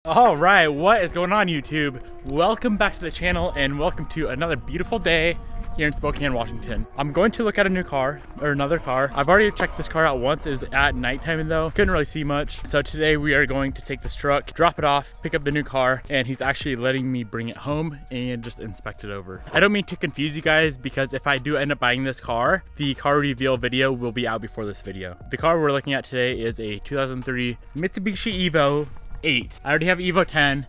All right, what is going on, YouTube? Welcome back to the channel and welcome to another beautiful day here in Spokane, Washington. I'm going to look at a new car, or another car. I've already checked this car out once. It was at nighttime though. Couldn't really see much. So today we are going to take this truck, drop it off, pick up the new car, and he's actually letting me bring it home and just inspect it over. I don't mean to confuse you guys because if I do end up buying this car, the car reveal video will be out before this video. The car we're looking at today is a 2003 Mitsubishi Evo 8. I already have Evo 10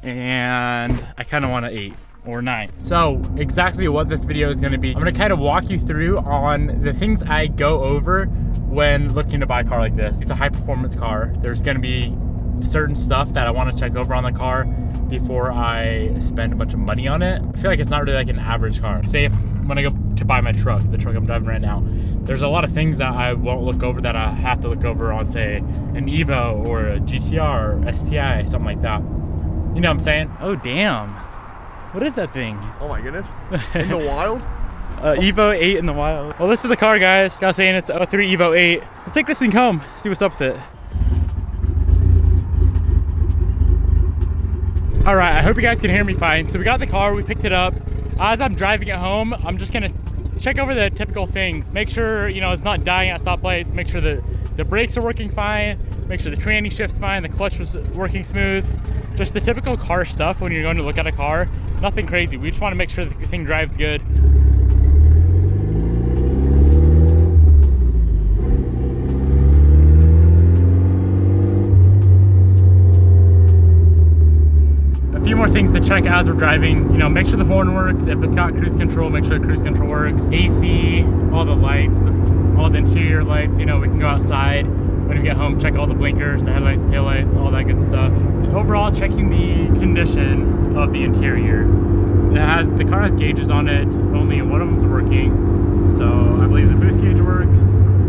and I kind of want an 8 or 9. So exactly what this video is going to be, I'm going to kind of walk you through on the things I go over when looking to buy a car like this. It's a high performance car. There's going to be certain stuff that I want to check over on the car before I spend a bunch of money on it. I feel like it's not really like an average car. Say if when I go to buy my truck, the truck I'm driving right now, there's a lot of things that I won't look over that I have to look over on, say, an Evo or a GTR or STI, something like that. You know what I'm saying? Oh, damn. What is that thing? Oh my goodness. In the wild? Evo 8 in the wild. Well, this is the car, guys. Got saying it's a 03 Evo 8. Let's take this thing home, see what's up with it. All right, I hope you guys can hear me fine. So we got the car, we picked it up. As I'm driving it home, I'm just gonna check over the typical things. Make sure, you know, it's not dying at stoplights. Make sure the brakes are working fine. Make sure the tranny shift's fine. The clutch was working smooth. Just the typical car stuff when you're going to look at a car. Nothing crazy. We just want to make sure the thing drives good. A few more things to check as we're driving. You know, make sure the horn works. If it's got cruise control, make sure the cruise control works. AC, all the lights, all the interior lights. You know, we can go outside when we get home, check all the blinkers, the headlights, taillights, all that good stuff. Overall, checking the condition of the interior. The car has gauges on it. Only one of them's working. So I believe the boost gauge works.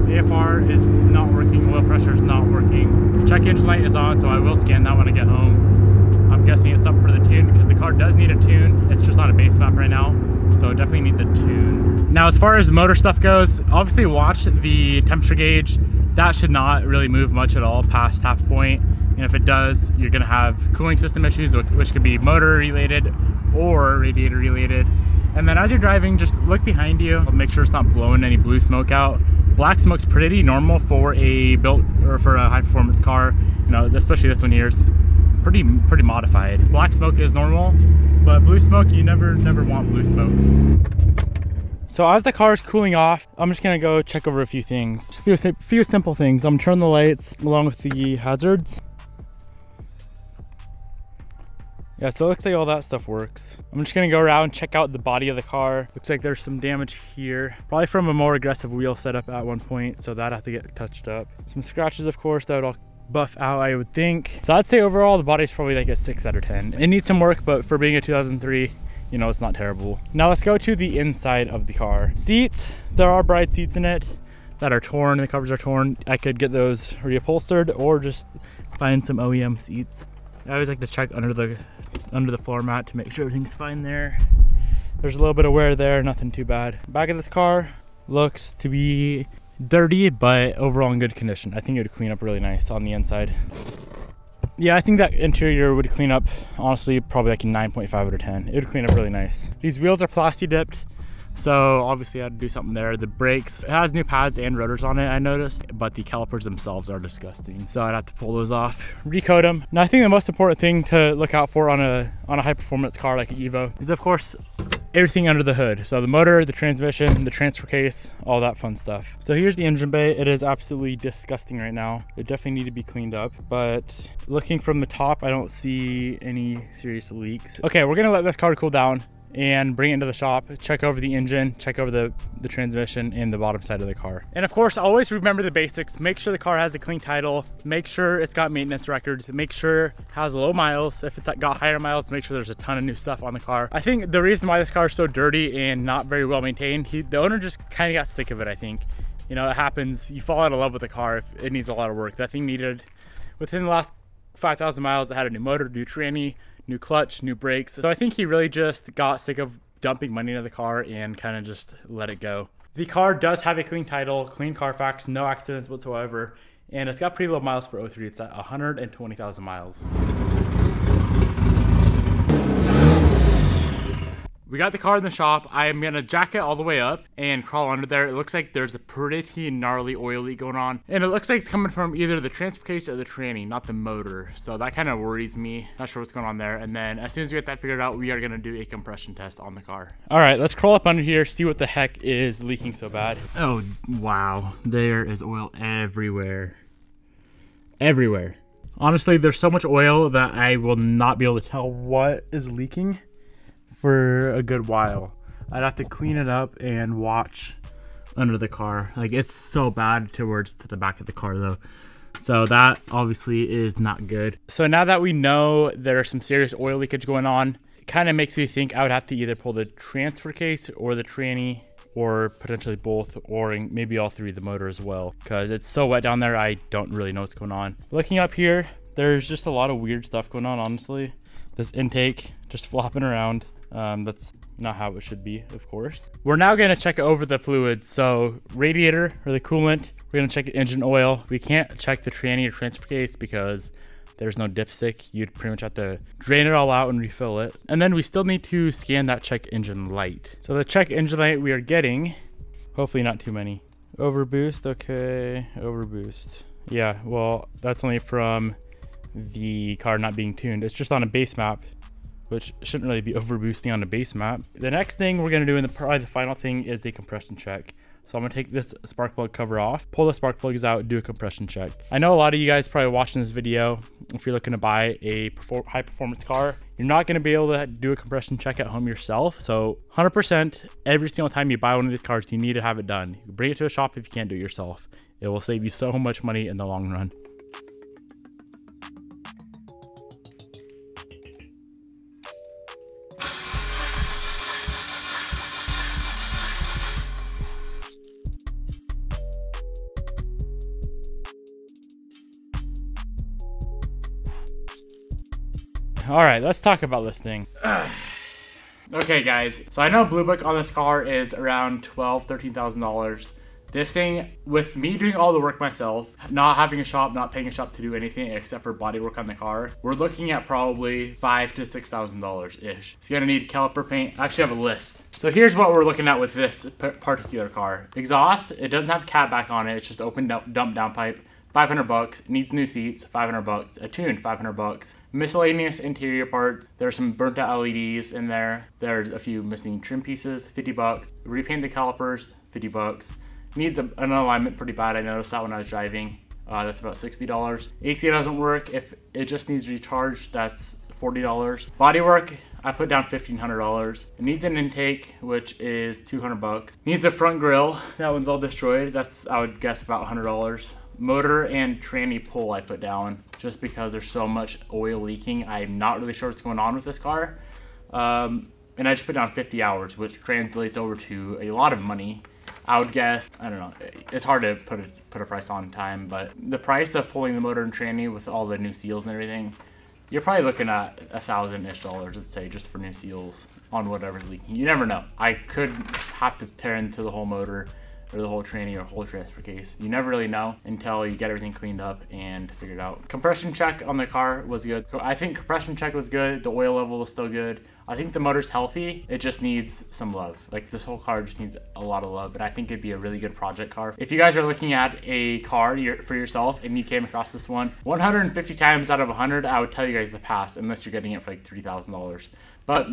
AFR is not working. Oil pressure is not working. Check engine light is on, so I will scan that when I get home. I'm guessing it's something for the tune because the car does need a tune. It's just not a base map right now, so it definitely needs a tune. Now, as far as the motor stuff goes, obviously watch the temperature gauge. That should not really move much at all past half point. And if it does, you're gonna have cooling system issues, which could be motor related or radiator related. And then as you're driving, just look behind you. Make sure it's not blowing any blue smoke out. Black smoke's pretty normal for a high performance car. You know, especially this one here is pretty modified. Black smoke is normal, but blue smoke, you never want blue smoke. So as the car is cooling off, I'm just gonna go check over a few things. A few simple things. I'm gonna turn the lights along with the hazards. Yeah, so it looks like all that stuff works. I'm just gonna go around and check out the body of the car. Looks like there's some damage here. Probably from a more aggressive wheel setup at one point, so that'd have to get touched up. Some scratches, of course, that would all buff out, I would think. So I'd say overall, the body's probably like a 6 out of 10. It needs some work, but for being a 2003, you know, it's not terrible. Now let's go to the inside of the car. Seats, there are bride seats in it that are torn, the covers are torn. I could get those reupholstered or just find some OEM seats. I always like to check under the floor mat to make sure everything's fine there. There's a little bit of wear there, nothing too bad. Back of this car looks to be dirty, but overall in good condition. I think it would clean up really nice on the inside. Yeah, I think that interior would clean up, honestly, probably like a 9.5 out of 10. It would clean up really nice. These wheels are plasti dipped, so obviously I had to do something there. The brakes, it has new pads and rotors on it, I noticed, but the calipers themselves are disgusting. So I'd have to pull those off, recoat them. Now I think the most important thing to look out for on a high performance car like an Evo is, of course, everything under the hood. So the motor, the transmission, the transfer case, all that fun stuff. So here's the engine bay. It is absolutely disgusting right now. It definitely need to be cleaned up, but looking from the top, I don't see any serious leaks. Okay, we're gonna let this car cool down and bring it into the shop, check over the engine, check over the transmission and the bottom side of the car. And of course, always remember the basics. Make sure the car has a clean title, make sure it's got maintenance records, make sure it has low miles. If it's got higher miles, make sure there's a ton of new stuff on the car. I think the reason why this car is so dirty and not very well maintained, the owner just kind of got sick of it, I think. You know, it happens, you fall out of love with a car if it needs a lot of work. That thing needed, within the last 5,000 miles, it had a new motor, new tranny, new clutch, new brakes. So I think he really just got sick of dumping money into the car and kind of just let it go. The car does have a clean title, clean Carfax, no accidents whatsoever, and it's got pretty low miles for 03. It's at 120,000 miles. We got the car in the shop. I am gonna jack it all the way up and crawl under there. It looks like there's a pretty gnarly oil leak going on. And it looks like it's coming from either the transfer case or the tranny, not the motor. So that kind of worries me. Not sure what's going on there. And then as soon as we get that figured out, we are gonna do a compression test on the car. All right, let's crawl up under here, see what the heck is leaking so bad. Oh, wow. There is oil everywhere. Everywhere. Honestly, there's so much oil that I will not be able to tell what is leaking for a good while. I'd have to clean it up and watch under the car. Like, it's so bad towards to the back of the car though. So that obviously is not good. So now that we know there's some serious oil leakage going on, it kind of makes me think I would have to either pull the transfer case or the tranny, or potentially both, or maybe all three, the motor as well, because it's so wet down there. I don't really know what's going on. Looking up here, there's just a lot of weird stuff going on, honestly. This intake just flopping around. That's not how it should be, of course. We're now going to check over the fluids. So radiator or the coolant, we're going to check the engine oil. We can't check the tranny or transfer case because there's no dipstick. You'd pretty much have to drain it all out and refill it. And then we still need to scan that check engine light. So the check engine light we are getting, hopefully not too many. Overboost, okay, overboost. Yeah, well, that's only from the car not being tuned. It's just on a base map, which shouldn't really be overboosting on the base map. The next thing we're gonna do, and probably the final thing, is the compression check. So I'm gonna take this spark plug cover off, pull the spark plugs out, do a compression check. I know a lot of you guys probably watching this video, if you're looking to buy a high performance car, you're not gonna be able to do a compression check at home yourself. So 100% every single time you buy one of these cars, you need to have it done. You bring it to a shop if you can't do it yourself. It will save you so much money in the long run. All right, let's talk about this thing. Okay, guys, so I know Blue Book on this car is around $12,000–$13,000. This thing, with me doing all the work myself, not having a shop, not paying a shop to do anything except for body work on the car, we're looking at probably $5,000 to $6,000-ish. It's gonna need caliper paint. I actually have a list. So here's what we're looking at with this particular car. Exhaust, it doesn't have cat back on it. It's just open dump down pipe. $500. Needs new seats, $500. A tune, $500. Miscellaneous interior parts. There's some burnt out LEDs in there. There's a few missing trim pieces, $50. Repaint the calipers, $50. Needs an alignment pretty bad. I noticed that when I was driving. That's about $60. AC doesn't work. If it just needs recharged, that's $40. Body work, I put down $1,500. It needs an intake, which is $200. Needs a front grille. That one's all destroyed. That's, I would guess, about $100. Motor and tranny pull I put down just because there's so much oil leaking. I'm not really sure what's going on with this car. And I just put down 50 hours, which translates over to a lot of money. I would guess, I don't know, it's hard to put a price on time, but the price of pulling the motor and tranny with all the new seals and everything, you're probably looking at $1,000-ish, let's say, just for new seals on whatever's leaking. You never know. I could have to tear into the whole motor or the whole tranny or whole transfer case. You never really know until you get everything cleaned up and figured out. Compression check on the car was good. I think compression check was good. The oil level was still good. I think the motor's healthy. It just needs some love. Like, this whole car just needs a lot of love, but I think it'd be a really good project car. If you guys are looking at a car for yourself and you came across this one, 150 times out of 100, I would tell you guys to pass unless you're getting it for like $3,000. But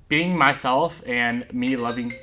being myself and me loving,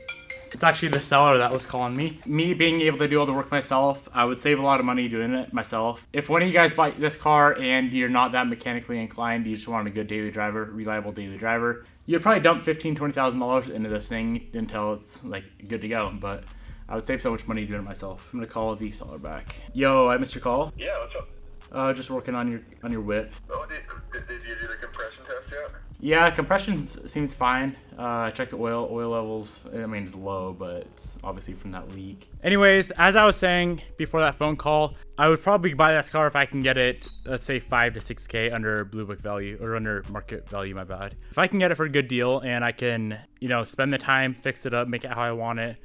it's actually the seller that was calling me. Me being able to do all the work myself, I would save a lot of money doing it myself. If one of you guys buy this car and you're not that mechanically inclined, you just want a good daily driver, reliable daily driver, you'd probably dump $15,000 to $20,000 into this thing until it's like good to go. But I would save so much money doing it myself. I'm gonna call the seller back. Yo, I missed your call. Yeah, what's up? Just working on your whip. Oh, did you do the compression test yet? Yeah, compression seems fine. I checked the oil levels. I mean, it's low, but it's obviously from that leak. Anyways, as I was saying before that phone call, I would probably buy this car if I can get it, let's say 5 to 6K under Blue Book value, or under market value, my bad. If I can get it for a good deal and I can, you know, spend the time, fix it up, make it how I want it,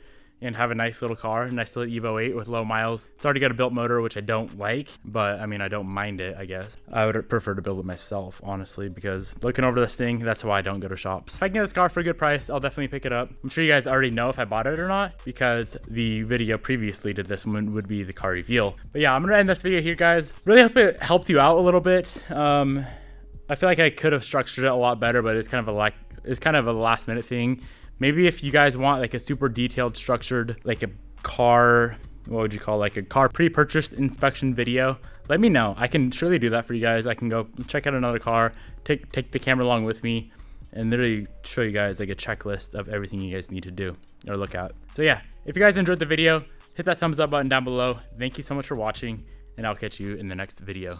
and have a nice little car, nice little Evo 8 with low miles. It's already got a built motor, which I don't like, but I mean, I don't mind it, I guess. I would prefer to build it myself, honestly, because looking over this thing, that's why I don't go to shops. If I can get this car for a good price, I'll definitely pick it up. I'm sure you guys already know if I bought it or not, because the video previously to this one would be the car reveal. But yeah, I'm gonna end this video here, guys. Really hope it helped you out a little bit. I feel like I could have structured it a lot better, but it's kind of a last minute thing. Maybe if you guys want like a super detailed structured, like a car, what would you call, like a car pre-purchased inspection video, let me know. I can surely do that for you guys. I can go check out another car, take the camera along with me, and literally show you guys like a checklist of everything you guys need to do or look at. So yeah, if you guys enjoyed the video, hit that thumbs up button down below. Thank you so much for watching, and I'll catch you in the next video.